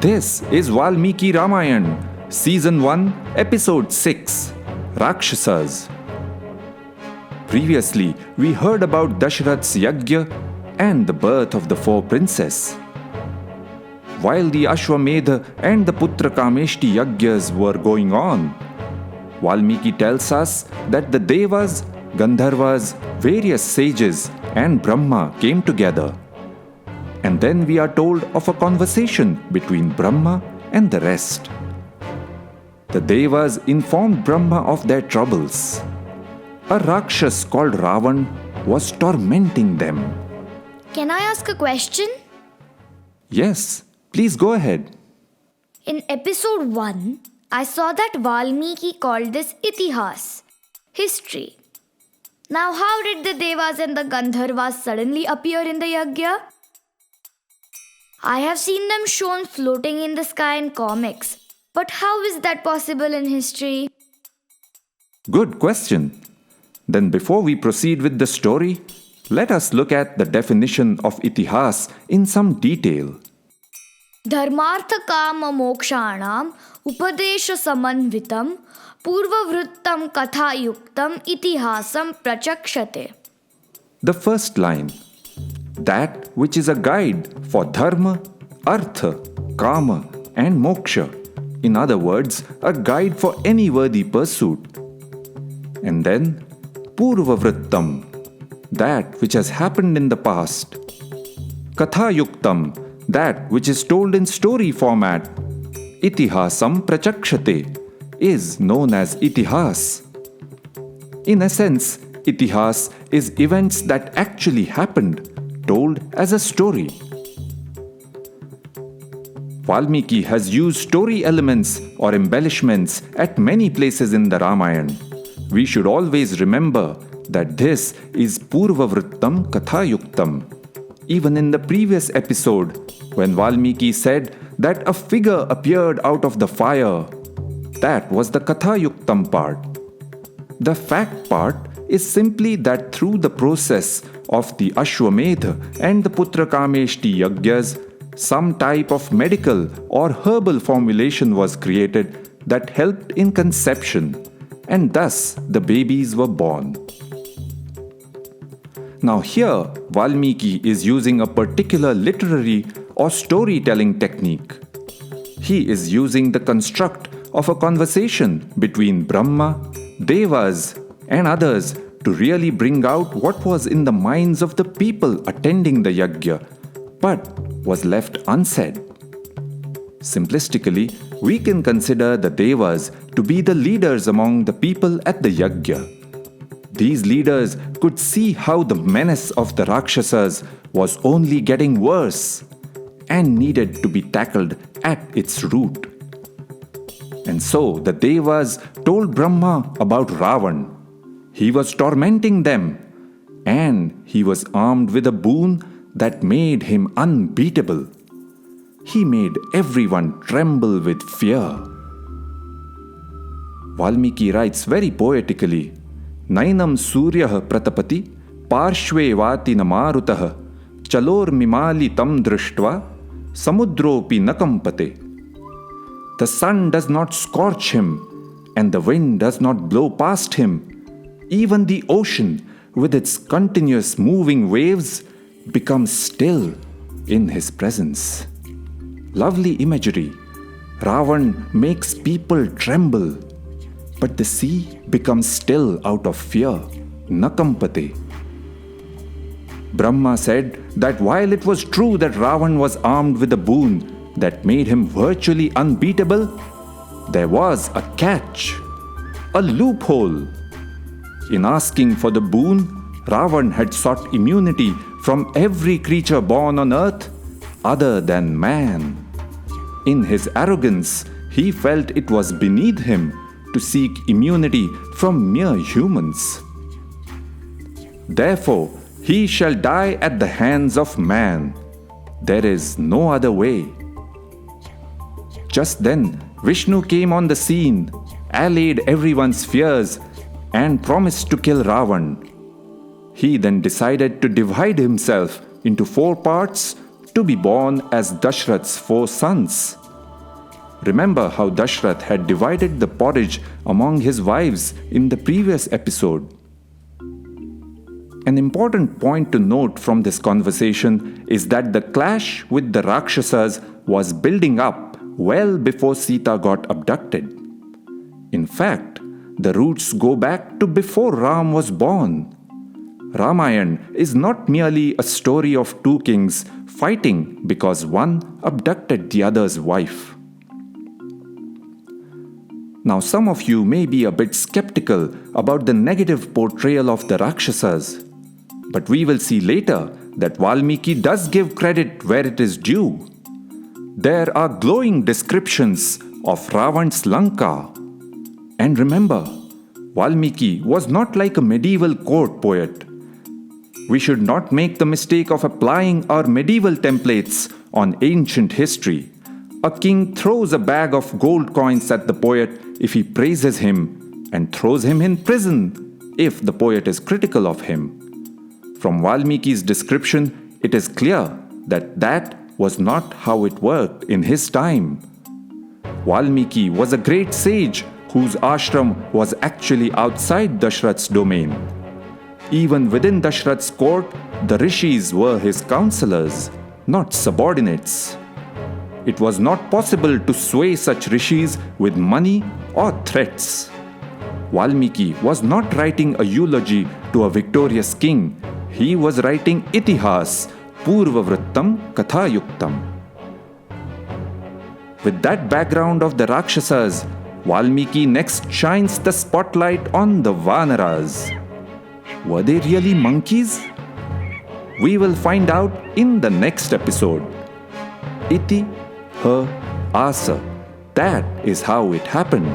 This is Valmiki Ramayan, Season 1, Episode 6, Rakshasas. Previously, we heard about Dasharat's yajna and the birth of the four princes. While the Ashwamedha and the Putra Kameshti yajnas were going on, Valmiki tells us that the Devas, Gandharvas, various sages and Brahma came together. And then we are told of a conversation between Brahma and the rest. The Devas informed Brahma of their troubles. A Rakshas called Ravan was tormenting them. Can I ask a question? Yes, please go ahead. In episode 1, I saw that Valmiki called this ITIHAAS, history. Now how did the Devas and the Gandharvas suddenly appear in the yajna? I have seen them shown floating in the sky in comics, but how is that possible in history? Good question. Then before we proceed with the story, let us look at the definition of ITIHAAS in some detail. Dharmartha kama mokshanam upadesha samanvitam purvavrittam katha yuktam itihasam prachakshate. The first line, that which is a guide for dharma, artha, kama and moksha. In other words, a guide for any worthy pursuit. And then, purvavrittam, that which has happened in the past. Katha yuktam, that which is told in story format. Itihasam prachakshate is known as ITIHAAS. In essence, ITIHAAS is events that actually happened, told as a story. Valmiki has used story elements or embellishments at many places in the Ramayana. We should always remember that this is Purvavrittam Kathayuktam. Even in the previous episode, when Valmiki said that a figure appeared out of the fire, that was the Kathayuktam part. The fact part is simply that through the process of the Ashwamedha and the Putra Kameshti yajnas, some type of medical or herbal formulation was created that helped in conception, and thus the babies were born. Now here, Valmiki is using a particular literary or storytelling technique. He is using the construct of a conversation between Brahma, Devas and others to really bring out what was in the minds of the people attending the yajna, but was left unsaid. Simplistically, we can consider the Devas to be the leaders among the people at the yajna. These leaders could see how the menace of the Rakshasas was only getting worse and needed to be tackled at its root. And so the Devas told Brahma about Ravan. He was tormenting them, and he was armed with a boon that made him unbeatable. He made everyone tremble with fear. Valmiki writes very poetically, Nainam Suryah Pratapati Parshve Vati Namarutah Chalor Mimali Tam Drishtva Samudropi Nakampate. The sun does not scorch him, and the wind does not blow past him. Even the ocean, with its continuous moving waves, becomes still in his presence. Lovely imagery. Ravan makes people tremble, but the sea becomes still out of fear. Nakampate. Brahma said that while it was true that Ravan was armed with a boon that made him virtually unbeatable, there was a catch, a loophole. In asking for the boon, Ravan had sought immunity from every creature born on earth other than man. In his arrogance, he felt it was beneath him to seek immunity from mere humans. Therefore, he shall die at the hands of man. There is no other way. Just then, Vishnu came on the scene, allayed everyone's fears, and promised to kill Ravan. He then decided to divide himself into 4 parts to be born as Dasharat's 4 sons. Remember how Dasharath had divided the porridge among his wives in the previous episode. An important point to note from this conversation is that the clash with the Rakshasas was building up well before Sita got abducted. In fact, the roots go back to before Ram was born. Ramayan is not merely a story of two kings fighting because one abducted the other's wife. Now, some of you may be a bit skeptical about the negative portrayal of the Rakshasas, but we will see later that Valmiki does give credit where it is due. There are glowing descriptions of Ravan's Lanka. And remember, Valmiki was not like a medieval court poet. We should not make the mistake of applying our medieval templates on ancient history. A king throws a bag of gold coins at the poet if he praises him and throws him in prison if the poet is critical of him. From Valmiki's description, it is clear that that was not how it worked in his time. Valmiki was a great sage whose ashram was actually outside Dasharath's domain. Even within Dasharath's court, the rishis were his counselors, not subordinates. It was not possible to sway such rishis with money or threats. Valmiki was not writing a eulogy to a victorious king. He was writing ITIHAAS, Purvavrittam Kathayuktam. With that background of the Rakshasas, Valmiki next shines the spotlight on the Vanaras. Were they really monkeys? We will find out in the next episode. ITIHAAS. That is how it happened.